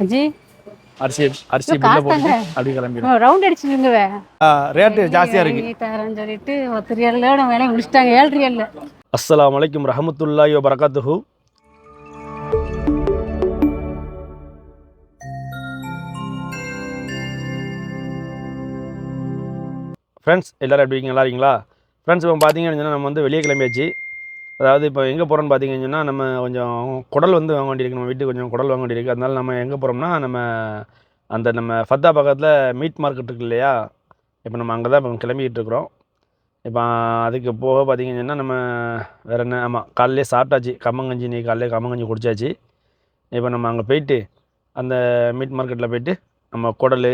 அஜி அரிசி அரிசி பில்ல போட்டு அப்படி கிளம்பிடும். ரவுண்ட் அடிச்சுடுங்கவே ரேட்டு ஜாஸ்தியாக இருக்குது தரேன்னு சொல்லிட்டு 10 ரியாலோட வேலையை முடிச்சிட்டாங்க 7 ரியாலில். அஸ்ஸலாமு அலைக்கும் ரஹமத்துல்லாஹி வ பரகாத்துஹு. ஃப்ரெண்ட்ஸ் எல்லோரும் எப்படி இருக்கீங்க? நல்லா இருக்கீங்களா ஃப்ரெண்ட்ஸ்? இப்போ பார்த்தீங்கன்னா நம்ம வந்து வெளியே கிளம்பியாச்சு. அதாவது இப்போ எங்கே போகிறோன்னு பார்த்தீங்கன்னா நம்ம கொஞ்சம் குடல் வந்து வாங்க வேண்டியிருக்கு. நம்ம வீட்டுக்கு கொஞ்சம் குடல் வாங்க வேண்டியிருக்கு. அதனால நம்ம எங்கே போகிறோம்னா நம்ம ஃபத்தா பக்கத்தில் மீட் மார்க்கெட் இருக்குது இல்லையா, இப்போ நம்ம அங்கே தான் இப்போ கிளம்பிக்கிட்டு இருக்கிறோம். இப்போ அதுக்கு போக பார்த்தீங்கன்னா நம்ம வேறு என்ன, ஆமாம் காலையிலே சாப்பிட்டாச்சு கம்மங்கஞ்சி. இன்றைக்கி காலையிலே கம்மங்கஞ்சி குடித்தாச்சு. இப்போ நம்ம அங்கே போயிட்டு அந்த மீட் மார்க்கெட்டில் போயிட்டு நம்ம குடல்,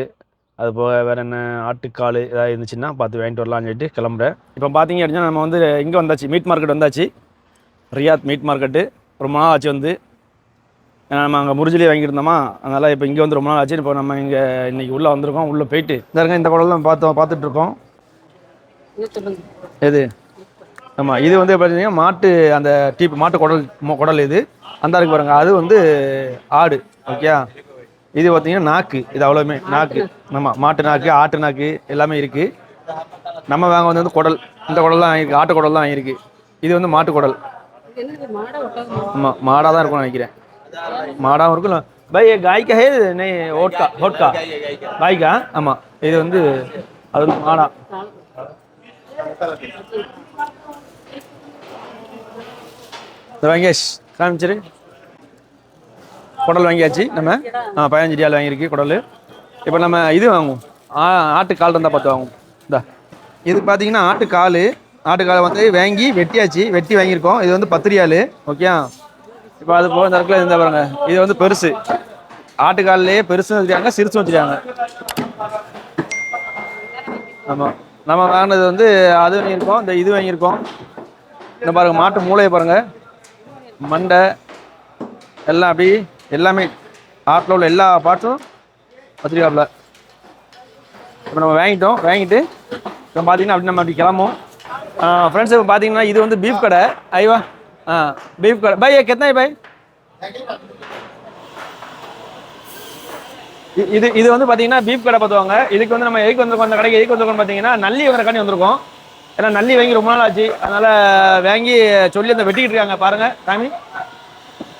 அது போக வேறு என்ன ஆட்டுக்கால் ஏதாவது இருந்துச்சுன்னா பார்த்து வாங்கிட்டு வரலாம்னு சொல்லிட்டு கிளம்புறேன். இப்போ பார்த்தீங்க அப்படின்னா நம்ம வந்து இங்கே வந்தாச்சு, மீட் மார்க்கெட் வந்தாச்சு. ரியாத் மீட் மார்க்கெட்டு ரொம்ப நாள் ஆச்சு வந்து. நம்ம அங்கே முறிஞ்சிலே வாங்கியிருந்தோமா, அதனால் இப்போ இங்கே வந்து ரொம்ப நாள் ஆச்சு. இப்போ நம்ம இங்கே இன்றைக்கி உள்ளே வந்திருக்கோம். உள்ளே போயிட்டு இந்த குடல் தான் பார்த்துட்ருக்கோம். எது? ஆமாம், இது வந்து பார்த்தீங்கன்னா மாட்டு அந்த மாட்டு குடல் இது அந்த இருக்கு பாருங்க, அது வந்து ஆடு. ஓகே, இது பார்த்தீங்கன்னா நாக்கு. இது அவ்வளோமே நாக்கு. ஆமாம், மாட்டு நாக்கு, ஆட்டு நாக்கு எல்லாமே இருக்குது. நம்ம வாங்க வந்து குடல், இந்த குடல் தான் வாங்கியிருக்கு, ஆட்டு குடல் தான் வாங்கியிருக்கு. இது வந்து மாட்டு குடல். ஆமாம், மாடாக தான் இருக்கும்னு நினைக்கிறேன். மாடாகவும் இருக்கும். பை காய்க்கா ஹே நெய் ஹோட்கா காய்க்கா. ஆமாம், இது வந்து அது வந்து மாடா. வாங்கியாச்சு, காமிச்சிரு. குடல் வாங்கியாச்சு நம்ம. 15 ரியால் வாங்கியிருக்கு குடல். இப்போ நம்ம இது வாங்குவோம், ஆட்டுக்கால் இருந்தால் பார்த்து வாங்குவோம். இந்தா இது பார்த்தீங்கன்னா ஆட்டுக்காலை வந்து வாங்கி வெட்டியாச்சு, வெட்டி வாங்கியிருக்கோம். இது வந்து 10 ரியால். ஓகே, இப்போ அது போக இந்த இடத்துல இருந்தால் பாருங்க, இது வந்து பெருசு. ஆட்டுக்காலிலேயே பெருசும் வச்சுருக்காங்க, சிறுசும் வச்சுருக்காங்க. ஆமாம், நம்ம வாங்கினது வந்து அது வாங்கியிருக்கோம், இந்த இது வாங்கியிருக்கோம். இந்த பாருங்கள், மாட்டு மூளையை பாருங்கள், மண்டை எல்லாம் அப்படி எல்லாமே ஆட்டில் உள்ள எல்லா பார்ட்ஸும் வச்சுருக்காப்புல. இப்போ நம்ம வாங்கிட்டு இப்போ பார்த்தீங்கன்னா அப்படி நம்ம அப்படி கிளம்பும். ஃப்ரெண்ட்ஸ் இப்போ பார்த்தீங்கன்னா இது வந்து பீஃப் கடை. ஐவா பீஃப் கடை பை கித்தனை பை. இது வந்து பார்த்தீங்கன்னா பீஃப் கடை பார்த்துவாங்க. இதுக்கு வந்து நம்ம எதுக்கு வந்திருக்கோம், அந்த கடைக்கு எதுக்கு வந்திருக்கோம் பார்த்தீங்கன்னா நல்லி வாங்குறக்காண்டி வந்திருக்கோம். ஏன்னா நல்லி வாங்கி ரொம்ப நாள் ஆச்சு, அதனால் வாங்கி சொல்லி அந்த வெட்டிக்கிட்டு இருக்காங்க. பாருங்கள் சாமி,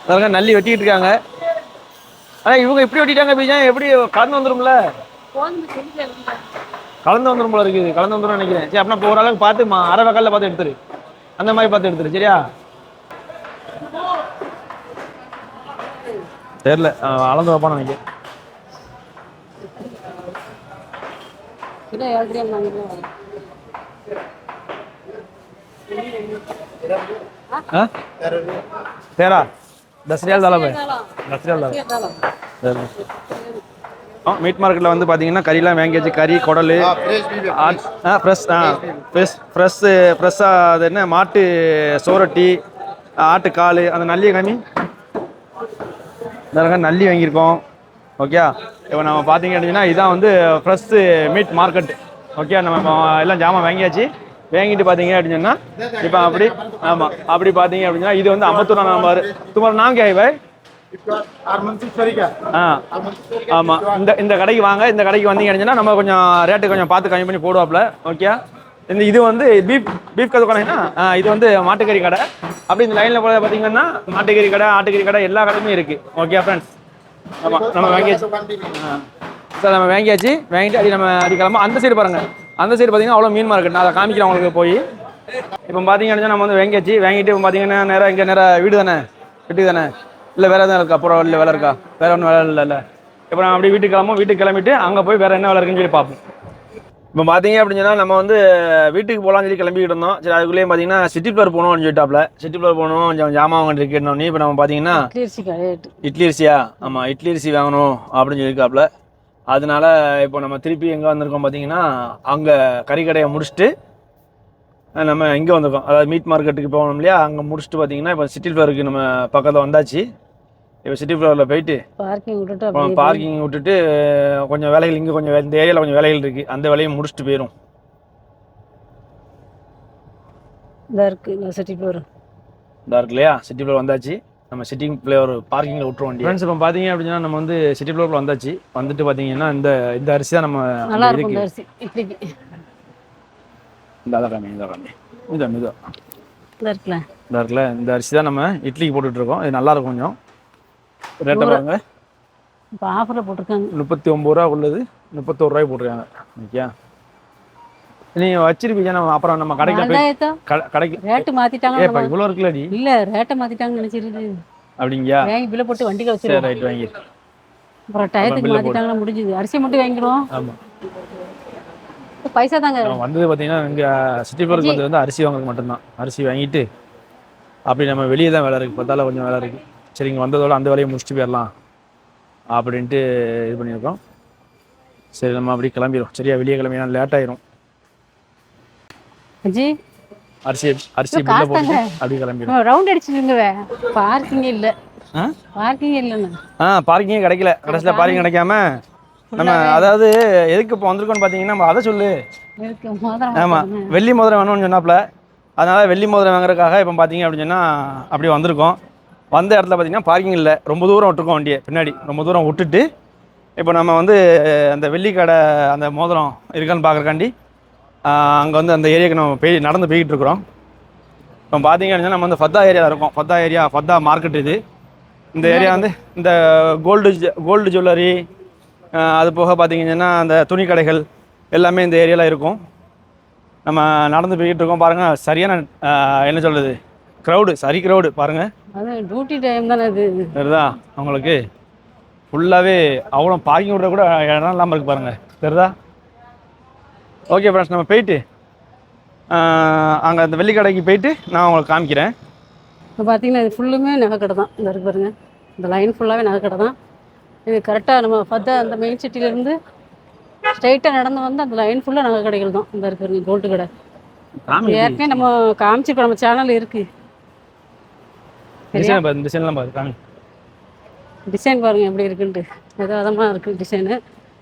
பாருங்க நல்லி வெட்டிக்கிட்டு இருக்காங்க. ஆனால் இவங்க இப்படி வெட்டிட்டாங்க பீஜா, எப்படி கலந்து வந்துடும்ல, கலந்து வந்துடும் போல இருக்குது. கலந்து வந்துடும் நினைக்கிறேன். சரி, அப்படின்னா இப்போ ஓரளவுக்கு பார்த்து அரை வக்காலில் பார்த்து எடுத்துரு, அந்த மாதிரி பார்த்து எடுத்துரு. சரியா? தெரியல, அளந்து வைப்பான்னு நினைக்கிறேன். तेरा 10 रियाल डाला भाई, 10 रियाल डाला. மீட் மார்க்கெட்டில் வந்து பார்த்தீங்கன்னா கறிலாம் வாங்கியாச்சு. கறி, குடல், ஃப்ரெஷ்ஷாக அது என்ன மாட்டு சோரட்டி, ஆட்டுக்கால், அந்த நல்லி கம்மி நல்லி வாங்கியிருக்கோம். ஓகே, இப்போ நம்ம பார்த்தீங்க அப்படின்னா இதுதான் வந்து ஃப்ரெஷ்ஷு மீட் மார்க்கெட். ஓகே, நம்ம எல்லாம் ஜாமான் வாங்கியாச்சு. வாங்கிட்டு பார்த்தீங்க அப்படின்னு சொன்னால் இப்போ அப்படி, ஆமாம் அப்படி பார்த்தீங்க அப்படின்னா இது வந்து 51 நம்பர் துமார் நாங்க ஆயிவாய். ஆமாம், இந்த கடைக்கு வாங்க. இந்த கடைக்கு வந்தீங்க அப்படின்னா நம்ம கொஞ்சம் ரேட்டு கொஞ்சம் பார்த்து கம்மி பண்ணி போடுவாப்புல. ஓகே, இது வந்து பீஃப் கடை கடைன்னா இது வந்து மாட்டுக்கறி கடை. அப்படி இந்த லைனில் போட பார்த்தீங்கன்னா மாட்டுக்கறி கடை, ஆட்டுக்கறி கடை எல்லா கடையுமே இருக்குது. ஓகே ஃப்ரெண்ட்ஸ், ஆமாம் நம்ம வாங்கியாச்சு. சார் நம்ம வாங்கியாச்சு. வாங்கிட்டு அப்படி நம்ம அடிக்கலாமா அந்த சைடு பாருங்கள். அந்த சைடு பார்த்தீங்கன்னா அவ்வளோ மீன் மார்க்கெட். நான் அதை காமிக்கிறேன் உங்களுக்கு போய். இப்போ பார்த்தீங்கன்னா நம்ம வந்து வாங்கியாச்சு. வாங்கிட்டு இப்போ பார்த்தீங்கன்னா நேராக வீடு தானே, வீட்டுக்கு தானே, இல்லை வேறு எதுவும் இருக்கா? அப்புறம் இல்லை வேலை இருக்கா? வேறு ஒன்றும் வேலை இல்லை. இப்போ நம்ம அப்படி வீட்டுக்கு கிளம்பிட்டு அங்கே போய் வேறு என்ன வேலை இருக்குன்னு சொல்லி பார்ப்போம். இப்போ பார்த்தீங்க அப்படின்னு சொன்னால் நம்ம வந்து வீட்டுக்கு போகலான்னு சொல்லி கிளம்பிக்கிட்டு இருந்தோம். சரி, அதுக்குள்ளேயே பார்த்தீங்கன்னா சிட்டி ஃப்ளவர் போகணும்னு சொல்லிட்டாப்ல. சிட்டி ஃப்ளவர் போகணும், கொஞ்சம் ஜாமான் வாங்கிட்டு இருக்கணும். இப்போ நம்ம பார்த்தீங்கன்னா இட்லி அரிசியா, ஆமாம் இட்லி அரிசி வாங்கணும் அப்படின்னு சொல்லியிருக்காப்புல. அதனால இப்போ நம்ம திருப்பி எங்கே வந்திருக்கோம் பார்த்தீங்கன்னா அங்கே கறிக்கடையை முடிச்சுட்டு நம்ம இங்கே வந்திருக்கோம். அதாவது மீட் மார்க்கெட்டுக்கு போகணும் இல்லையா, அங்கே முடிச்சுட்டு பார்த்தீங்கன்னா இப்போ சிட்டி ஃப்ளவருக்கு நம்ம பக்கத்தில் வந்தாச்சு. இப்போ சிட்டி ஃப்ளவரில் போயிட்டு பார்க்கிங் விட்டுட்டு கொஞ்சம் வேலைகள் இங்கே கொஞ்சம் இந்த ஏரியாவில் கொஞ்சம் வேலைகள் இருக்குது, அந்த வேலையை முடிச்சுட்டு போயிடும். இதாக இருக்கு இல்லையா, சிட்டி ஃப்ளவர் வந்தாச்சு. நம்ம சிட்டிக்குள்ளே ஒரு பார்க்கிங்கில் விட்டுருவோம் வண்டி. ஃப்ரெண்ட்ஸ் இப்போ பார்த்தீங்க அப்படின்னா நம்ம வந்து சிட்டி ப்ளோக்கில் வந்தாச்சு. வந்துட்டு பார்த்தீங்கன்னா இந்த அரிசி தான் நம்ம நல்லா இருக்கும் இந்த அரிசி இட்லிக்கு. இந்த காமி இதுதான் இருக்குல்ல இந்த அரிசி தான் நம்ம இட்லிக்கு போட்டுட்ருக்கோம். இது நல்லா இருக்கும். கொஞ்சம் ரேட்டை பாருங்க. இப்போ ஆஃபரில் போட்டிருக்காங்க. 39 ரூபா உள்ளது 31 ரூபாய்க்கு போட்டிருக்காங்க. ஓகே நீங்கள் வச்சிருப்பீங்க. நம்ம அப்புறம் நம்ம கடைக்கு ரேட்டு மாற்றிட்டாங்க. ஏப்பா இவ்வளோ இருக்குல்லடி? இல்லை ரேட்டை மாற்றிட்டாங்கன்னு நினச்சிருக்கு. அப்படிங்கயா? வாங்கி பில்லை போட்டு வண்டியில் வச்சு ரைட் வாங்கி அப்புறம் டயத்துக்கு மாற்றிட்டாங்கன்னா முடிஞ்சுது. அரிசி மட்டும் வாங்கிடுவோம். ஆமாம் பைசா தாங்க வந்தது. பார்த்தீங்கன்னா இங்கே சிட்டி ப்ளோக்கு வந்து அரிசி வாங்குறது மட்டும்தான். அரிசி வாங்கிட்டு அப்படி நம்ம வெளியே தான் வேலை இருக்குது. பார்த்தால கொஞ்சம் வேலை இருக்குது. சரி இங்கே வந்ததோட அந்த வேலையை முடிச்சுட்டு போயிடலாம் அப்படின்ட்டு இது பண்ணியிருக்கோம். சரி நம்ம அப்படி கிளம்பிடும். சரியா வெளியே கிளம்பினா லேட் ஆயிரும். அரிசி பில்ல போட்டு அப்படி கிளம்பிடும். ரவுண்ட் அடிச்சுடுங்க. பார்க்கிங் இல்லை. பார்க்கிங் இல்லைன்னு பார்க்கிங்கே கிடைக்கல. கடைசியில் பார்க்கிங் கிடைக்காம நம்ம அதாவது எதுக்கு இப்போ வந்திருக்கோன்னு பார்த்தீங்கன்னா நம்ம அதை சொல்லு. ஆமாம் வெள்ளி மோதிரம் வேணும்னு சொன்னாப்புல. அதனால் வெள்ளி மோதிரம் வாங்குறதுக்காக இப்போ பார்த்தீங்க அப்படின்னு சொன்னால் அப்படி வந்திருக்கோம். வந்த இடத்துல பார்த்தீங்கன்னா பார்க்கிங் இல்லை. ரொம்ப தூரம் விட்டுருக்கோம் வண்டியை. பின்னாடி ரொம்ப தூரம் விட்டுட்டு இப்போ நம்ம வந்து அந்த வெள்ளி கடை அந்த மோதிரம் இருக்கான்னு பார்க்குறக்காண்டி அங்கே வந்து அந்த ஏரியாவுக்கு நம்ம நடந்து போய்கிட்டு இருக்கிறோம். இப்போ பார்த்தீங்க அப்படின்னா நம்ம வந்து ஃபத்தா ஏரியா இருக்கோம். ஃபத்தா மார்க்கெட் இது. இந்த ஏரியா வந்து இந்த கோல்டு ஜுவல்லரி அது போக பார்த்தீங்கன்னா அந்த துணி கடைகள் எல்லாமே இந்த ஏரியாவில் இருக்கும். நம்ம நடந்து போய்கிட்டு இருக்கோம். பாருங்கள் சரியான என்ன சொல்கிறது க்ரௌடு பாருங்கள். டியூட்டி டைம் தானே இது. தெரியுதா அவங்களுக்கு? ஃபுல்லாகவே அவ்வளோ பார்க்கிங் விட்ற கூட இடம் இல்லாமல் இருக்குது பாருங்கள். தெரியுதா? ஓகே ஃப்ரெண்ட்ஸ் நம்ம போயிட்டு அங்கே அந்த வெள்ளிக்கடைக்கு போயிட்டு நான் உங்களுக்கு காமிக்கிறேன். இப்போ பார்த்தீங்கன்னா இது ஃபுல்லுமே நகைக்கடை தான். இந்த இருக்கு பாருங்க. இந்த லைன் ஃபுல்லாகவே நகைக்கடை தான். இது கரெக்டாக நம்ம ஃபத்தா அந்த மெயின் சிட்டிலேருந்து ஸ்ட்ரைட்டாக நடந்து வந்து அந்த லைன் ஃபுல்லாக நகை கடைகள் தான். இந்த இருக்கு கோல்டு கடை. ஏற்கனவே நம்ம காமிச்சிருக்கோம். நம்ம சேனல் இருக்குது. டிசைன் பாருங்கள் எப்படி இருக்குன்ட்டு. விதமாக இருக்குது டிசைனு.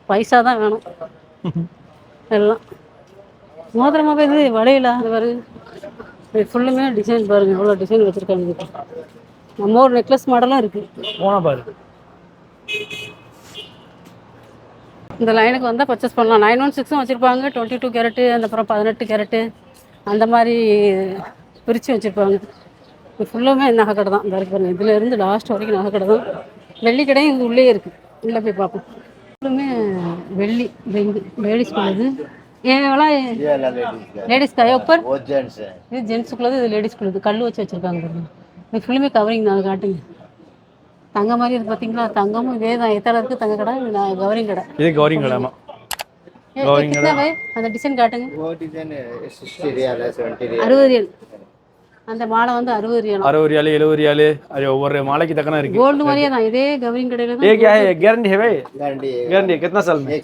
பைசா தான் வேணும் எல்லாம். மோதிரமாக இது வளையலா அது வருது. இது ஃபுல்லுமே டிசைன் பாருங்கள். எவ்வளோ டிசைன் வச்சுருக்காங்க. நம்ம ஒரு நெக்லஸ் மாடலும் இருக்குது. போனால் பாரு. இந்த லைனுக்கு வந்தால் பர்ச்சேஸ் பண்ணலாம். 916 வச்சுருப்பாங்க. 22 கேரட்டு அந்த அப்புறம் 18 கேரட்டு அந்த மாதிரி பிரித்து வச்சுருப்பாங்க. இது ஃபுல்லுமே நகைக்கடை தான். இந்த இருக்கு பாருங்கள். இதில் இருந்து லாஸ்ட் வரைக்கும் நகைக்கடை தான். வெள்ளி கடையும் இங்கே உள்ளே இருக்குது. உள்ளே போய் பார்ப்போம். ஃபுல்லுமே வெள்ளி லேடிஸ்குள்ளது. எவ்வளோ லேடிஸ் का ऊपर இது ஜென்ஸுக்குள்ளது. இது லேடிஸ்குள்ளது. கல் வச்சு வச்சுருக்காங்க பாருங்கள். இது ஃபுல்லுமே கவரிங் தான். காட்டுங்க. தங்க மாதிரி இருக்குது பார்த்தீங்களா? தங்கமும் இதே தான். எத்தனை இருக்குது தங்க கடை. கவரிங் கடை. இது கவரிங் கடை. அந்த டிசைன் காட்டுங்க. 60 ரியால். அந்த மாலை வந்து 60 ரியால். 60 ரியால் 70 ரியால். அது ஒவ்வொரு மாலைக்கு தக்கன இருக்கு. கோல்டு மாதிரியே தான். இதே கவரிங் கடையில தான். ये क्या है? गारंटी है भाई? गारंटी कितना साल में? 1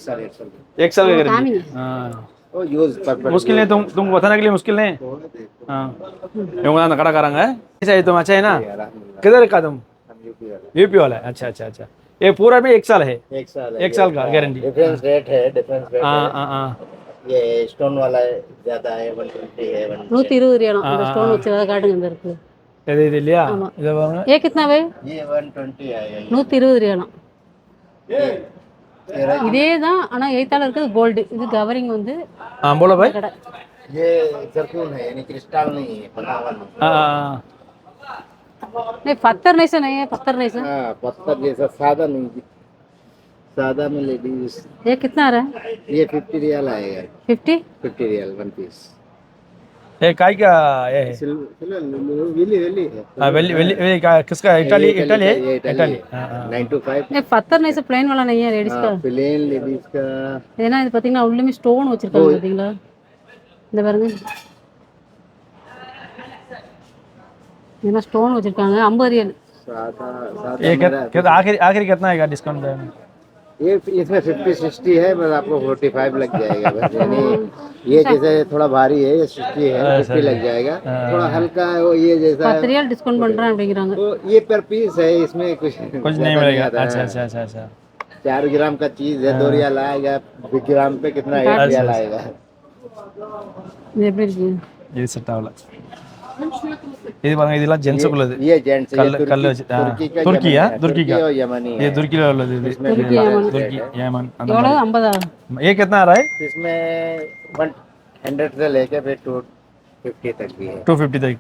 साल की गारंटी. हां वो यूज पर मुश्किल नहीं. तुमको बताने के लिए मुश्किल नहीं. हां ये वाला कड़ाकारांगा ऐसा है. तुम अच्छा है ना? किधर का तुम? यूपी वाला है. अच्छा ये पूरा भी 1 साल है. 1 साल का गारंटी. डिफरेंस रेट है. हां ये स्टोन वाला ज्यादा है. 120 है. 120 ரியால். அந்த ஸ்டோன் வச்சத காட்டுங்க. இந்த இருக்கு இது இல்லையா? இத பாருங்க. ये कितना भाई? ये 120 आएगा. 120 ரியால். இதே தான். ஆனா எய்தால இருக்குது கோல்டு. இது கவரிங் வந்து बोलो भाई. ये जरकून है यानी क्रिस्टल नहीं है. बनावट नहीं. पत्थर नहीं से नहीं है. पत्थर नहीं से. हां पत्थर जैसा सादा नहीं. सादा में लेडीज. ये कितना आ रहा है? ये 50 रियाल आएगा. 50 रियाल वन पीस. ये काय का ये है? वेली है. वेली का किसका? इटाली. 925. नहीं पत्थर नहीं से प्लेन वाला नहीं है लेडीज का. प्लेन लेडीज का ஏன்னா இது பாத்தீங்கன்னா உள்ளுமே ஸ்டோன் வச்சிருக்காங்க பாத்தீங்களா? இந்த பாருங்க. ஏன்னா ஸ்டோன் வச்சிருக்காங்க. 50 ரியால். सादा आखिरी कितना आएगा डिस्काउंट? ये इसमें 50-60 है. बस आपको 45 लग जाएगा. बस यानी ये जैसे थोड़ा भारी है. ये 60 है. 50 लग जाएगा. थोड़ा हल्का है वो. ये जैसा 10 ரியால் டிஸ்கவுண்ட் பண்றேன் அப்படிங்கறாங்க. तो ये पर पीस है. इसमें कुछ नहीं मिलेगा. अच्छा 4 ग्राम का चीज है. 2 रियाल आएगा. 2 ग्राम पे कितना 8 रियाल आएगा. இது எப்படி இருக்கு? இது செட் ஆகல. இது பாருங்க இதெல்லாம் ஜென்ஸுக்குள்ளது ये जेंट्स கல் கல் வச்சு துருக்கியா துருக்கியா और यमनी ये है। துருக்கில உள்ளது இது इसमें भी துருக்கி ஏமன் அந்த எவ்வளோ 50? ये कितना आ रहा है इसमें 100 से लेके फिर 250 तक भी है। 250 तक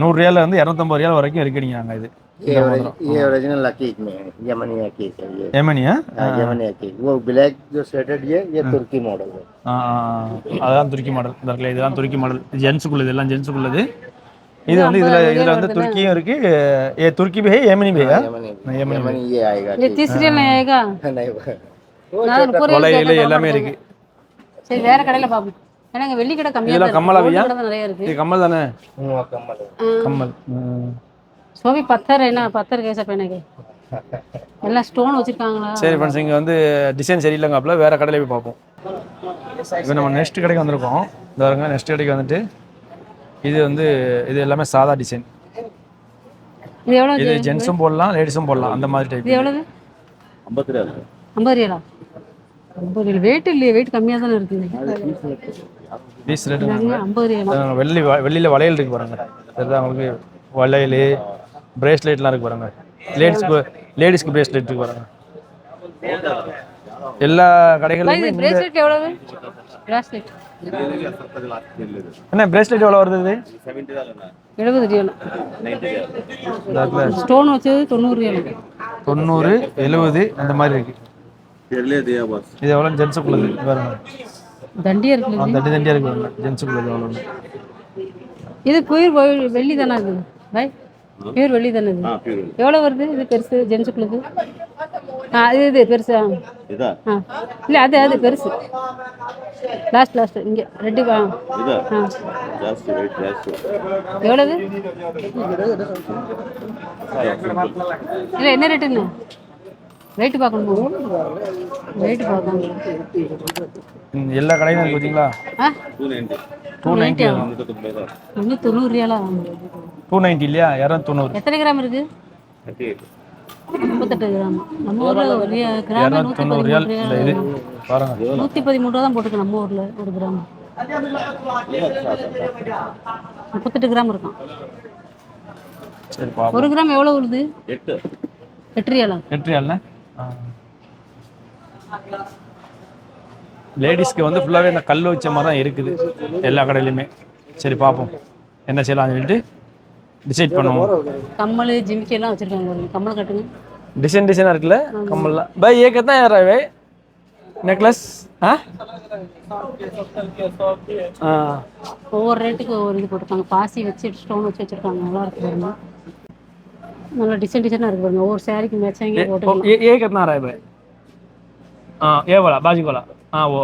100 ரியால் வந்து 250 ரியால் வரைக்கும் இருக்குங்க அங்க இது ये ओरिजिनल अकीक में है, यमनी अकीक है ये। ஏமனியா हाँ, यमनी अकीक। वो ब्लैक जो स्वेटेड ये तुर्की मॉडल है। அதான் துருக்கி மாடல் இந்த இருக்குல்ல இதெல்லாம் துருக்கி மாடல் ஜென்ஸுக்குள்ளது எல்லாம் ஜென்ஸுக்குள்ளது இது வந்து இதுல வந்து துருக்கியும் இருக்கு ये तुर्की भी है येमनी भी है यमनी ये आएगा। ये 30 रियल नहीं आएगा? नहीं वो நான் 30 ரியால் வளையல் கேட்டேன், எல்லாமே இருக்கு சரி வேற கடையில பாப்போம். ஏன்னா இங்க வெள்ளி கடை கம்மியா இதெல்லாம் இருக்கு. கம்மலா भैया கடை தான் நிறைய இருக்கு. ये कम्बल தானே वो कमल है। कम्बल சோ भी पत्थर है ना, पत्थर कैसा पहनेंगे? எல்லாம் ஸ்டோன் வச்சிருக்காங்களா? சரி ஃப்ரெண்ட்ஸ் இங்க வந்து டிசைன் சரியில்லைங்கப்பல வேற கடையில போய் பார்ப்போம் இப்போ நம்ம நெக்ஸ்ட் கடைக்கு வந்திருக்கோம் இந்த பாருங்க நெக்ஸ்ட் கடைக்கு வந்துட்டு இது வந்து இது எல்லாமே சாதா டிசைன் இது எவ்வளவு? இது ஜென்ஸும் போடலாம் லேடிஸும் போடலாம் அந்த மாதிரி டைப் இது எவ்வளவு? 50 रियाल 50 ரியாலா? 50 ரியால் வெயிட் இல்லையே, வெயிட் கம்மியா தானே இருக்கு. Piece rate 50 ரியாலா? வெள்ளியில வளையல் இருக்கு பாருங்க அதுதான் உங்களுக்கு வளையல் பிரேஸ்லெட்லாம் இருக்கு பாருங்க லேடிஸ்க்கு பிரேஸ்லெட் இருக்கு பாருங்க எல்லா கடைகளிலுமே பிரேஸ்லெட் எவ்வளவு? பிரேஸ்லெட் என்ன பிரேஸ்லெட் எவ்வளவு வருது இது 70 ரியால். இந்த ஸ்டோன் வச்சது 90 ரியால். 90 70 அந்த மாதிரி இருக்கு இது எவ்வளவு ஜென்ஸுக்குள்ளது பாருங்க தண்டியா இருக்கு. தண்டி தண்டியா இருக்கு பாருங்க ஜென்ஸுக்குள்ளது எவ்வளவு இது பியூர் வெள்ளி தானே இது பாய்? பியூர் வெள்ளி தானே இது? எவ்வளவு வருது இது பெருசு ஜென்ஸுக்குள்ளது? இது பெருசா? இல்ல அது பெருசு லாஸ்ட் இங்க ரெண்டு எவ்வளவு? இல்ல என்ன ரேட்டுன்னு ரேட்டு பார்க்கணும். ரேட்டு பார்க்கணும். எல்லா கடையும் இருக்கு பாத்தீங்களா? 290 90 ரியாலா? 290 இல்லையா 290 எத்தனை கிராம் இருக்கு? 38 கிராம். நம்ம ஊர்ல கிராம் 290 ரியால் இந்த இது பாருங்க 113 ரூபா தான் போட்டுருக்கு நம்ம ஊர்ல ஒரு கிராம். 38 கிராம் இருக்கும். சரி பாப்போம் ஒரு கிராம் எவ்வளவு வருது? 8 ரியாலா? 8 ரியால்னா லேடிஸ்க்கு வந்து ஃபுல்லாகவே இந்த கல் வச்ச மாதிரி தான் இருக்குது எல்லா கடையிலுமே. சரி பார்ப்போம் என்ன செய்யலாம்னு சொல்லிட்டு டிசைட் பண்ணுவோம். கம்மல் ஜிமிக்கி எல்லாம் வச்சிருக்காங்க. கம்மல் கட்டுங்க. डिजाइना இருக்குல்ல கம்மல்லாம் भाई ये कितना यार है भाई नेकलेस ஒவ்வொரு ரேட்டுக்கு ஒவ்வொரு இது போட்டிருக்காங்க. பாசி வச்சு ஸ்டோன் வச்சு வச்சிருக்காங்க. நல்லா இருக்கு பாருங்க. நல்லா டிசைனா இருக்கு பாருங்க. ஒவ்வொரு சாரிக்கு மேட்சிங்கா போட்டுக்கலாம். ये कितना आ रहा है भाई? ये वाला बाजू वाला वो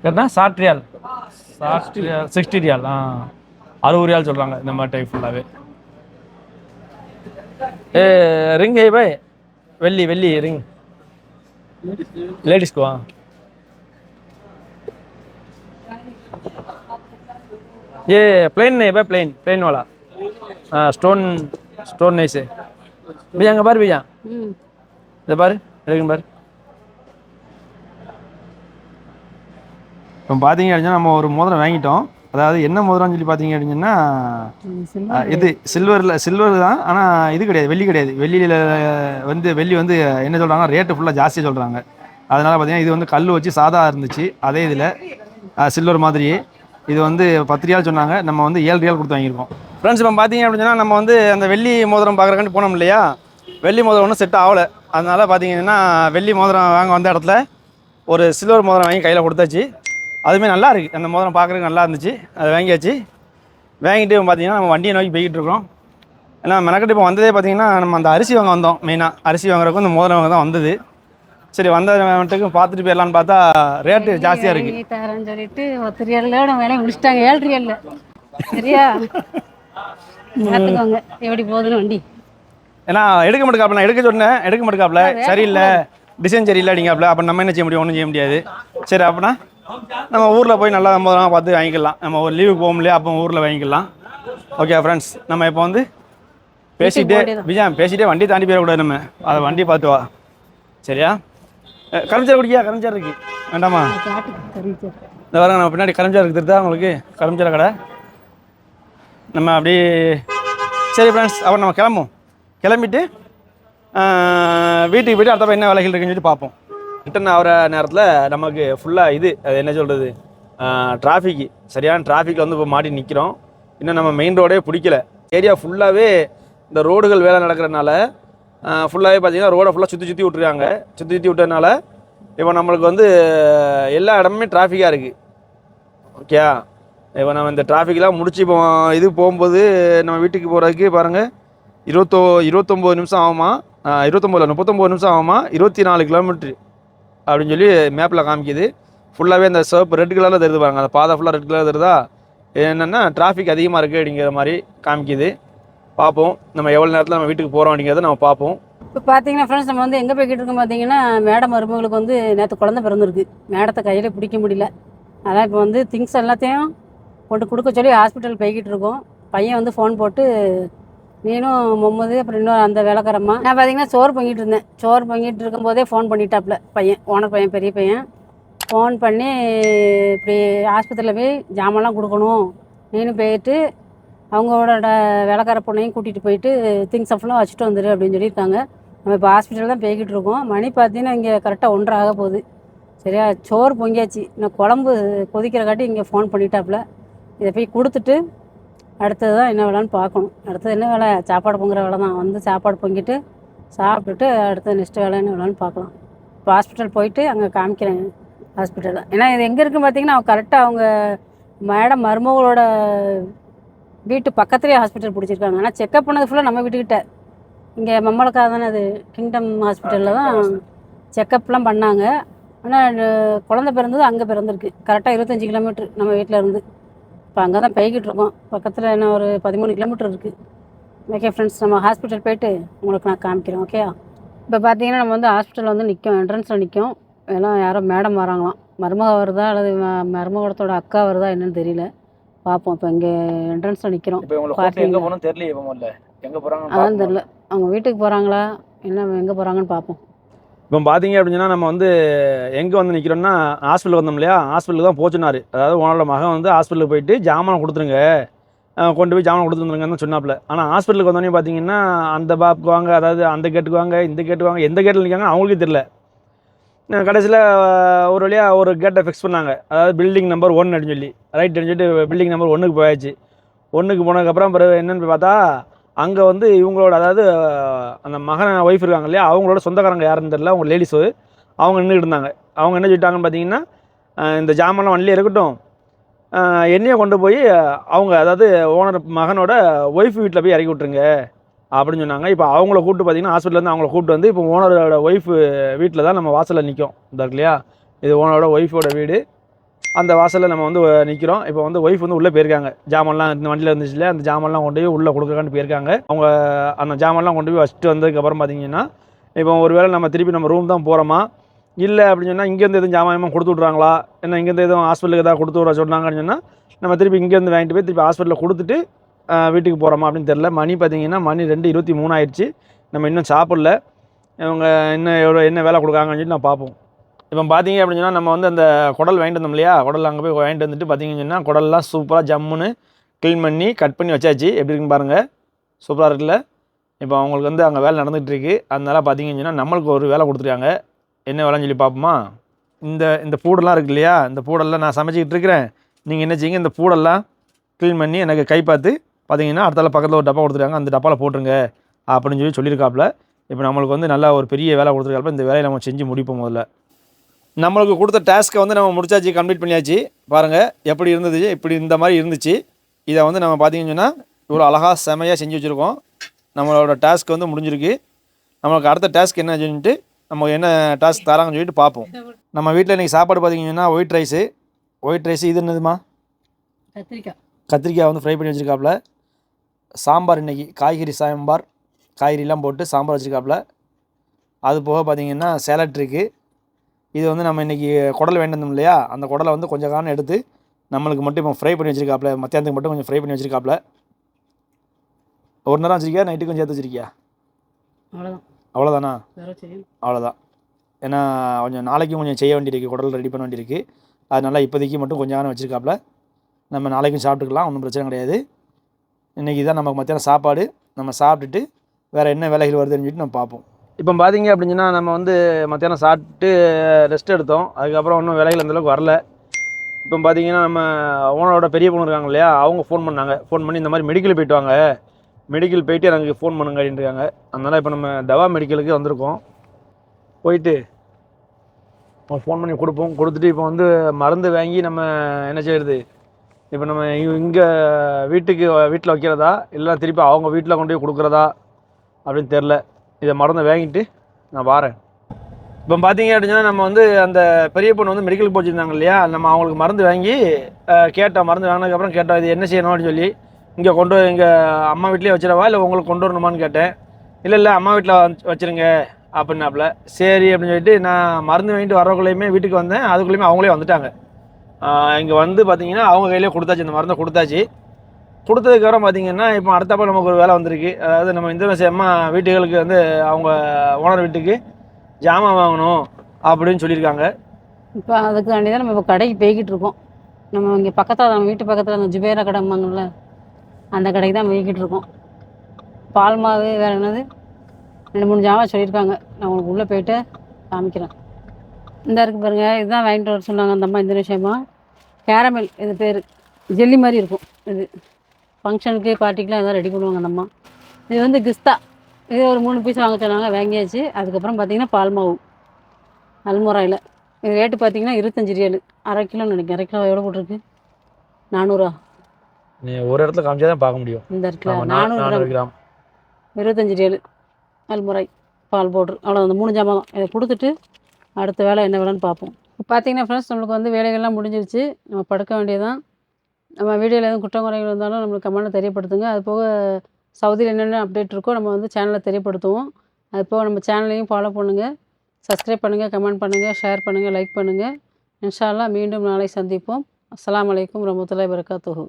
कितना 60 रियाल 60 रियाल 60 रियाल சொல்றாங்க இந்த மாதிரி டைப் ஃபுல்லாவே. रिंग है भाई वेल्ली वेल्ली रिंग लेडीज को ये प्लेन नहीं भाई प्लेन वाला स्टोन नहीं से भैया का बार भैया इधर बार लेकिन बार இப்போ பார்த்தீங்க அப்படின்னா நம்ம ஒரு மோதிரம் வாங்கிட்டோம். அதாவது என்ன மோதிரம்னு சொல்லி பார்த்தீங்க அப்படின்னா இது சில்வர் தான். ஆனால் இது கிடையாது, வெள்ளி கிடையாது. வெள்ளி வந்து என்ன சொல்கிறாங்க ரேட்டு ஃபுல்லாக ஜாஸ்தியாக சொல்கிறாங்க. அதனால் பார்த்தீங்கன்னா இது வந்து கல் வச்சு சாதா இருந்துச்சு. அதே இதில் சில்வர் மாதிரியே இது வந்து 10 ரியால் சொன்னாங்க. நம்ம வந்து 7 ரியால் கொடுத்து வாங்கியிருக்கோம். ஃப்ரெண்ட்ஸ் இப்போ பார்த்தீங்க அப்படின்னா நம்ம வந்து அந்த வெள்ளி மோதிரம் பார்க்குறக்காண்டி போனோம் இல்லையா, வெள்ளி மோதிரம் ஒன்றும் செட் ஆகலை. அதனால் பார்த்தீங்கன்னா வெள்ளி மோதிரம் வாங்க வந்த இடத்துல ஒரு சில்வர் மோதிரம் வாங்கி கையில் கொடுத்தாச்சு. அதுவுமே நல்லா இருக்குது. அந்த மோதிரம் பார்க்குறதுக்கு நல்லா இருந்துச்சு. அதை வாங்கியாச்சு. வாங்கிட்டு பார்த்தீங்கன்னா நம்ம வண்டியை நோக்கி போய்கிட்டு இருக்கோம். ஏன்னா மெனக்கட்டு இப்போ வந்ததே பார்த்தீங்கன்னா நம்ம அந்த அரிசி வாங்க வந்தோம். மெயினாக அரிசி வாங்குறதுக்கும் இந்த மோதிரம் வாங்க தான் வந்தது. சரி வந்தவன்ட்டுக்கும் பார்த்துட்டு போயிடலான்னு பார்த்தா ரேட்டு ஜாஸ்தியாக இருக்குது தரேன்னு சொல்லிட்டு 10 ரியாலோட வேலையை முடிச்சிட்டாங்க. 7 ரியாலில் சரியா பார்த்துக்கோங்க எப்படி போகுதுன்னு வண்டி. ஏன்னா எடுக்க மாட்டேக்காப்புல, நான் எடுக்க சொன்னேன், எடுக்க மாட்டேக்காப்புல, சரியில்லை டிசைன் சரியில்லை அப்படிங்காப்புல. அப்போ நம்ம என்ன செய்ய முடியும்? ஒன்றும் செய்ய முடியாது. சரி அப்படின்னா நம்ம ஊரில் போய் நல்லா மோதிரம் பார்த்து வாங்கிக்கலாம். நம்ம ஒரு லீவுக்கு போக முடியாது, அப்போ ஊரில் வாங்கிக்கலாம். ஓகே ஃப்ரெண்ட்ஸ், நம்ம இப்போ வந்து பேசிட்டே வண்டி தாண்டி போயிடக்கூடாது. நம்ம அதை வண்டி பார்த்து வா சரியா. கரும்சார் குடிக்கியா? கரும்சார் இருக்கு வேண்டாமா? இந்த வரங்க நம்ம பின்னாடி கரும்சார் இருக்குது தான் உங்களுக்கு. கரும்சார கடை நம்ம அப்படியே சரி ஃப்ரெண்ட்ஸ், அப்போ நம்ம கிளம்புவோம். கிளம்பிட்டு வீட்டுக்கு போய்ட்டு அடுத்த என்ன வேலைகள் இருக்குன்னு சொல்லிட்டு பார்ப்போம். ரிட்டன் ஆகிற நேரத்தில் நமக்கு ஃபுல்லாக இது அது என்ன சொல்கிறது, டிராஃபிக்கு சரியான டிராஃபிக்கில் வந்து இப்போ மாட்டி நிற்கிறோம். இன்னும் நம்ம மெயின் ரோடே பிடிக்கல. ஏரியா ஃபுல்லாகவே இந்த ரோடுகள் வேலை நடக்கிறதுனால ஃபுல்லாகவே பார்த்தீங்கன்னா ரோடை ஃபுல்லாக சுற்றி விட்ருக்காங்க. சுற்றி விட்டதுனால இப்போ நம்மளுக்கு வந்து எல்லா இடமுமே டிராஃபிக்காக இருக்குது. ஓகே, இப்போ நம்ம இந்த டிராஃபிக்லாம் முடிச்சு இப்போ இது போகும்போது நம்ம வீட்டுக்கு போகிறதுக்கு பாருங்கள் 29 நிமிஷம் ஆகுமா, 39 நிமிஷம் ஆகுமா, 24 கிலோமீட்ரு அப்படின்னு சொல்லி மேப்பில் காமிக்குது. ஃபுல்லாகவே இந்த சிவப்பு ரெட் கலரில் தெரியுது பாருங்க, அந்த பாதை ஃபுல்லாக ரெட் கலர் தெரியுதா. என்னென்னா டிராஃபிக் அதிகமாக இருக்குது அப்படிங்கிற மாதிரி காமிக்குது. பார்ப்போம் நம்ம எவ்வளோ நேரத்தில் நம்ம வீட்டுக்கு போகிறோம் அப்படிங்கிறத நம்ம பார்ப்போம். இப்போ பார்த்தீங்கன்னா ஃப்ரெண்ட்ஸ், நம்ம வந்து எங்கே போய்கிட்டு இருக்கோம் பார்த்தீங்கன்னா, மேடம் மருமகளுக்கு வந்து நேற்று குழந்தை பிறந்திருக்கு. மேடத்தை கையில் பிடிக்க முடியல. அதான் இப்போ வந்து திங்ஸ் எல்லாத்தையும் கொண்டு கொடுக்க சொல்லி ஹாஸ்பிட்டல் போய்கிட்டு இருக்கோம். பையன் வந்து ஃபோன் போட்டு நீனும் மும்மது அப்புறம் இன்னொரு அந்த வேலைக்காரம்மா, நான் பார்த்தீங்கன்னா சோறு பொங்கிட்டு இருந்தேன். சோறு பொங்கிட்டு இருக்கும்போதே ஃபோன் பண்ணிட்டாப்புல பையன், ஓனர் பையன், பெரிய பையன் ஃபோன் பண்ணி இப்படி ஆஸ்பத்திரியில் போய் ஜாமான்லாம் கொடுக்கணும், நீனும் போயிட்டு அவங்களோட வேலைக்கார பொண்ணையும் கூட்டிகிட்டு போயிட்டு திங்ஸ் ஃபுல்லாக வச்சுட்டு வந்துடு அப்படின்னு சொல்லியிருக்காங்க. நம்ம இப்போ ஹாஸ்பிட்டல் தான் போய்கிட்டு இருக்கோம். மணி பார்த்தீங்கன்னா இங்கே கரெக்டாக 1:30 ஆக போகுது. சரியா, சோறு பொங்கியாச்சு. இன்னும் குழம்பு கொதிக்கிறக்காட்டி இங்கே ஃபோன் பண்ணிட்டாப்புல. இதை போய் கொடுத்துட்டு அடுத்தது தான் என்ன வேலைன்னு பார்க்கணும். அடுத்தது என்ன வேலை, சாப்பாடு பொங்குற வேலை தான். வந்து சாப்பாடு பொங்கிட்டு சாப்பிட்டுட்டு அடுத்தது நெக்ஸ்ட் வேலை என்ன வேலைன்னு பார்க்கலாம். இப்போ ஹாஸ்பிட்டல் போயிட்டு அங்கே காமிக்கிறேன் ஹாஸ்பிட்டலில். ஏன்னா இது எங்கே இருக்குன்னு பார்த்தீங்கன்னா கரெக்டாக அவங்க மேடம் மருமகளோட வீட்டு பக்கத்துலேயே ஹாஸ்பிட்டல் பிடிச்சிருக்காங்க. ஆனால் செக்கப் பண்ணது ஃபுல்லாக நம்ம வீட்டுக்கிட்ட, இங்கே மம்மளுக்காக தானே அது கிங்டம் ஹாஸ்பிட்டலில் தான் செக்கப்லாம் பண்ணாங்க. ஆனால் குழந்தை பிறந்தது அங்கே பிறந்திருக்கு. கரெக்டாக 25 கிலோமீட்ரு நம்ம வீட்டில் இருந்து. இப்போ அங்கே தான் போய்கிட்டு இருக்கோம். பக்கத்தில் என்ன ஒரு 13 கிலோமீட்டர் இருக்குது. ஓகே ஃப்ரெண்ட்ஸ், நம்ம ஹாஸ்பிட்டல் போய்ட்டு உங்களுக்கு நான் காமிக்கிறேன். ஓகே, இப்போ பார்த்தீங்கன்னா நம்ம வந்து ஹாஸ்பிட்டலில் வந்து நிற்கும், என்ட்ரன்ஸில் நிற்கும். எல்லாம் யாரோ மேடம் வராங்களாம். மருமக வருதா அல்லது மருமகளத்தோட அக்கா வருதா என்னன்னு தெரியல. பார்ப்போம். இப்போ இங்கே என்ட்ரன்ஸில் நிற்கிறோம். அதான் தெரில, அவங்க வீட்டுக்கு போகிறாங்களா என்ன எங்கே போகிறாங்கன்னு பார்ப்போம். இப்போ பார்த்தீங்க அப்படின்னா நம்ம வந்து எங்கே வந்து நிற்கிறோம்னா ஹாஸ்பிட்டலுக்கு வந்தோம் இல்லையா, ஹாஸ்பிட்டலுக்கு தான் போச்சுனாரு. அதாவது உன்னோட மகன் வந்து ஹாஸ்பிட்டலுக்கு போயிட்டு ஜாமான் கொடுத்துருங்க, கொண்டு போய் ஜாமான் கொடுத்துருந்துருங்கன்னு சொன்னாப்புல. ஆனால் ஹாஸ்பிட்டலுக்கு வந்தோடனே பார்த்தீங்கன்னா அந்த பாப்புக்கு வாங்க, அதாவது அந்த கேட்டுக்கு வாங்க, இந்த கேட்டுக்கு வாங்க, எந்த கேட்டில் நிற்காங்க அவங்களுக்கே தெரியல. கடைசியில் ஒரு வழியாக ஒரு கேட்டை ஃபிக்ஸ் பண்ணாங்க. அதாவது பில்டிங் நம்பர் 1 அப்படின்னு சொல்லி ரைட் சொல்லிட்டு பில்டிங் நம்பர் 1க்கு போயாச்சு. 1க்கு போனதுக்கப்புறம் பிறகு என்னென்னு பார்த்தா அங்கே வந்து இவங்களோட, அதாவது அந்த மகன் ஒய்ஃப் இருக்காங்க இல்லையா, அவங்களோட சொந்தக்காரங்க யாருன்னு தெரியல, அவங்க லேடிஸு அவங்க நின்றுக்கிட்டு இருந்தாங்க. அவங்க என்ன சொல்லிட்டாங்கன்னு பார்த்தீங்கன்னா, இந்த ஜாமான்லாம் வண்டியிலே இருக்கட்டும், என்னையை கொண்டு போய் அவங்க, அதாவது ஓனர் மகனோட ஒய்ஃப் வீட்டில் போய் இறக்கி விட்ருங்க அப்படின்னு சொன்னாங்க. இப்போ அவங்கள கூப்பிட்டு பார்த்தீங்கன்னா ஹாஸ்பிட்டலேருந்து அவங்கள கூப்பிட்டு வந்து இப்போ ஓனரோட ஒய்ஃப் வீட்டில் தான் நம்ம வாசலில் நிற்கும். இந்த இருக்கு இல்லையா, இது ஓனரோட ஒய்ஃபோட வீடு. அந்த வாசலில் நம்ம வந்து நிற்கிறோம். இப்போ வந்து ஒய்ஃப் வந்து உள்ளே போயிருக்காங்க. ஜாமான்லாம் இந்த வண்டியில் இருந்துச்சு இல்லையா, அந்த ஜாமான்லாம் கொண்டு போய் உள்ளே கொடுக்கலான்னு போயிருக்காங்க. அவங்க அந்த ஜாமான்லாம் கொண்டு போய் வச்சுட்டு வந்ததுக்கப்புறம் பார்த்தீங்கன்னா இப்போ ஒரு வேளை நம்ம திருப்பி நம்ம ரூம் தான் போகிறோமா இல்லை அப்படின்னு சொன்னால் இங்கேருந்து எதுவும் ஜாமான் கொடுத்து விட்றாங்களா, ஏன்னா இங்கேருந்து எதுவும் ஹாஸ்பிட்டலுக்கு ஏதாவது கொடுத்து விட்ற சொன்னாங்கன்னு சொன்னால் நம்ம திருப்பி இங்கேருந்து வாங்கிட்டு போய் திருப்பி ஹாஸ்பிட்டலில் கொடுத்துட்டு வீட்டுக்கு போகிறோமா அப்படின்னு தெரில. மணி பார்த்தீங்கன்னா மணி 2:23 ஆயிடுச்சு. நம்ம இன்னும் சாப்பிடல. இவங்க இன்னும் என்ன வேலை கொடுக்காங்கன்னு சொல்லி நான் பார்ப்போம். இப்போ பார்த்தீங்க அப்படின்னு சொன்னால் நம்ம வந்து அந்த குடல் வாங்கிட்டு வந்தோம் இல்லையா, குடல் அங்கே போய் வாங்கிட்டு வந்துட்டு பார்த்தீங்கன்னு சொன்னால் குடல்லாம் சூப்பராக ஜம்முன்னு க்ளீன் பண்ணி கட் பண்ணி வச்சாச்சு. எப்படி இருக்குன்னு பாருங்கள், சூப்பராக இருக்குல்ல. இப்போ அவங்களுக்கு வந்து அங்கே வேலை நடந்துகிட்ருக்கு. அதனால பார்த்தீங்கன்னு சொன்னால் நம்மளுக்கு ஒரு வேலை கொடுத்துருக்காங்க. என்ன வேலைன்னு சொல்லி பார்ப்போமா. இந்த பூடெல்லாம் இருக்குது இல்லையா, இந்த பூடெல்லாம் நான் சமைச்சிக்கிட்டு இருக்கிறேன். நீங்கள் என்ன செய்யுங்க, இந்த பூடெல்லாம் க்ளீன் பண்ணி எனக்கு கை பார்த்து பார்த்தீங்கன்னா அடுத்தால பக்கத்தில் ஒரு டப்பா கொடுத்துருக்காங்க, அந்த டப்பாவில் போட்டுருங்க அப்படின்னு சொல்லியிருக்காப்புல. இப்போ நம்மளுக்கு வந்து நல்லா ஒரு பெரிய வேலை கொடுத்துருக்காப்புல. இந்த வேலையை நம்ம செஞ்சு முடிப்போம். முதல்ல நம்மளுக்கு கொடுத்த டாஸ்க்கை வந்து நம்ம முடிச்சாச்சு, கம்ப்ளீட் பண்ணியாச்சு. பாருங்கள் எப்படி இருந்தது, இப்படி இந்த மாதிரி இருந்துச்சு. இதை வந்து நம்ம பார்த்தீங்கன்னு சொன்னால் இவ்வளோ அழகாக செமையாக செஞ்சு வச்சுருக்கோம். நம்மளோட டாஸ்க் வந்து முடிஞ்சிருக்கு. நம்மளுக்கு அடுத்த டாஸ்க் என்ன சொல்லிட்டு நம்ம என்ன டாஸ்க் தராங்கன்னு சொல்லிட்டு பார்ப்போம். நம்ம வீட்டில் இன்றைக்கி சாப்பாடு பார்த்தீங்கன்னா ஒயிட் ரைஸு. இது என்னதுமா, கத்திரிக்காய் வந்து ஃப்ரை பண்ணி வச்சுருக்காப்புல. சாம்பார், இன்றைக்கி காய்கறி சாம்பார், காய்கறிலாம் போட்டு சாம்பார் வச்சுருக்காப்புல. அது போக பார்த்தீங்கன்னா சேலட் இருக்குது. இது வந்து நம்ம இன்றைக்கி குடல் வேண்டியிருந்தோம் இல்லையா, அந்த குடலை வந்து கொஞ்சம் காரணம் எடுத்து நம்மளுக்கு மட்டும் இப்போ ஃப்ரை பண்ணி வச்சுருக்காப்புல. மத்தியானத்துக்கு மட்டும் கொஞ்சம் ஃப்ரை பண்ணி வச்சுருக்காப்புல. ஒரு நேரம் வச்சுருக்கியா, நைட்டு கொஞ்சம் சேர்த்து வச்சுருக்கியா? அவ்வளோதானா? அவ்வளோதான். ஏன்னா கொஞ்சம் நாளைக்கும் கொஞ்சம் செய்ய வேண்டியிருக்கு, குடல் ரெடி பண்ண வேண்டியிருக்கு. அதனால் இப்போதைக்கு மட்டும் கொஞ்சம் காரணம் வச்சுருக்காப்புல. நம்ம நாளைக்கும் சாப்பிட்டுக்கலாம், ஒன்றும் பிரச்சனை கிடையாது. இன்றைக்கி தான் நமக்கு மத்தியானம் சாப்பாடு. நம்ம சாப்பிட்டுட்டு வேறு என்ன வேலைகள் வருதுன்னு சொல்லிட்டு நம்ம பார்ப்போம். இப்போ பார்த்தீங்க அப்படின்னா நம்ம வந்து மத்தியானம் சாப்பிட்டு ரெஸ்ட் எடுத்தோம். அதுக்கப்புறம் ஒன்றும் வேலைகள் அந்தளவுக்கு வரல. இப்போ பார்த்தீங்கன்னா நம்ம ஓனரோட பெரிய பொண்ணு இருக்காங்க இல்லையா, அவங்க ஃபோன் பண்ணாங்க. ஃபோன் பண்ணி இந்த மாதிரி மெடிக்கல் போயிட்டு வாங்க, மெடிக்கல் போயிட்டு எனக்கு ஃபோன் பண்ணுங்க அப்படின்றாங்க. அதனால் இப்போ நம்ம தவா மெடிக்கலுக்கு வந்திருக்கோம். போயிட்டு ஃபோன் பண்ணி கொடுப்போம். கொடுத்துட்டு இப்போ வந்து மருந்து வாங்கி நம்ம என்ன செய்யறது, இப்போ நம்ம இங்கே வீட்டில் வைக்கிறதா இல்லை திருப்பி அவங்க வீட்டில் கொண்டு போய் கொடுக்குறதா அப்படின்னு தெரில. இதை மருந்தை வாங்கிட்டு நான் வரேன். இப்போ பார்த்தீங்க அப்படின்னா நம்ம வந்து அந்த பெரிய பொண்ணு வந்து மெடிக்கலுக்கு போச்சுருந்தாங்க இல்லையா, நம்ம அவங்களுக்கு மருந்து வாங்கி கேட்டோம். மருந்து வாங்கினதுக்கப்புறம் கேட்டோம் இது என்ன செய்யணும் அப்படின்னு சொல்லி. இங்கே கொண்டு எங்கள் அம்மா வீட்லேயே வச்சிடவா இல்லை உங்களுக்கு கொண்டு வரணுமான்னு கேட்டேன். இல்லை அம்மா வீட்டில் வச்சுருங்க அப்படின்னாப்புல. சரி அப்படின்னு சொல்லிட்டு நான் மருந்து வாங்கிட்டு வரக்குள்ளேயுமே வீட்டுக்கு வந்தேன். அதுக்குள்ளேயுமே அவங்களே வந்துட்டாங்க. இங்கே வந்து பார்த்தீங்கன்னா அவங்க கையிலே கொடுத்தாச்சு, இந்த மருந்தை கொடுத்தாச்சு. கொடுத்ததுக்கப்புறம் பார்த்தீங்கன்னா இப்போ அடுத்தப்போ நமக்கு ஒரு வேலை வந்திருக்கு. அதாவது நம்ம இந்தோனேசியா அம்மா வீட்டுகளுக்கு வந்து அவங்க ஓனர் வீட்டுக்கு ஜாமான் வாங்கணும் அப்படின்னு சொல்லியிருக்காங்க. இப்போ அதுக்காண்டி தான் நம்ம இப்போ கடைக்கு போய்கிட்டு இருக்கோம். நம்ம இங்கே பக்கத்தில் நம்ம வீட்டு பக்கத்தில் அந்த ஜுபேரா கடைம்பாங்கள்ல, அந்த கடைக்கு தான் போய்கிட்டு இருக்கோம். பால் மாவு வேறு என்னது 2-3 ஜாமான் சொல்லியிருக்காங்க. நான் உங்களுக்கு உள்ளே போயிட்டு காமிக்கிறேன். இந்த இருக்கு பாருங்கள், இதுதான் வாங்கிட்டு வர சொன்னாங்க அந்த அம்மா இந்தோனேஷியம்மா. கேரமல் இது பேர், ஜெல்லி மாதிரி இருக்கும். இது ஃபங்க்ஷனுக்கு பார்ட்டிக்கெலாம் எதாவது ரெடி பண்ணுவாங்க அந்த அம்மா. இது வந்து கிஸ்தா, இது ஒரு 3 பீஸ் வாங்க சொன்னாங்க, வாங்கியாச்சு. அதுக்கப்புறம் பார்த்தீங்கன்னா பால் மாவு அல்முராயில். இது ரேட்டு பார்த்தீங்கன்னா 25 ரியாலு, அரை கிலோன்னு நினைக்கிறேன். அரை கிலோ எவ்வளோ போட்டிருக்கு? 400. நீ ஒரு இடத்துல காமிச்சா தான் பார்க்க முடியும். இந்த இருக்குல்ல 400 கிராம் 25 ரியாலு அல்முராய் பால் பவுட்ரு. அவ்வளோ அந்த 3 ஜாமான் தான். இதை கொடுத்துட்டு அடுத்த வேலை என்ன வேலைன்னு பார்ப்போம். இப்போ பார்த்தீங்கன்னா ஃப்ரெண்ட்ஸ், நம்மளுக்கு வந்து வேலைகள்லாம் முடிஞ்சிருச்சு. நம்ம படுக்க வேண்டியதான். நம்ம வீடியோவில் எதுவும் குற்றங்குறைகள் இருந்தாலும் நம்மளுக்கு கமெண்ட்டில் தெரியப்படுத்துங்க. அது போக சவுதியில் என்னென்ன அப்டேட் இருக்கோ நம்ம வந்து சேனலில் தெரியப்படுத்துவோம். அது போக நம்ம சேனலையும் ஃபாலோ பண்ணுங்கள், சப்ஸ்கிரைப் பண்ணுங்கள், கமெண்ட் பண்ணுங்கள், ஷேர் பண்ணுங்கள், லைக் பண்ணுங்கள். இன்ஷா அல்லாஹ் மீண்டும் நாளை சந்திப்போம். அஸ்ஸலாமு அலைக்கும் வரஹ்மத்துல்லாஹி வபரகாத்துஹு.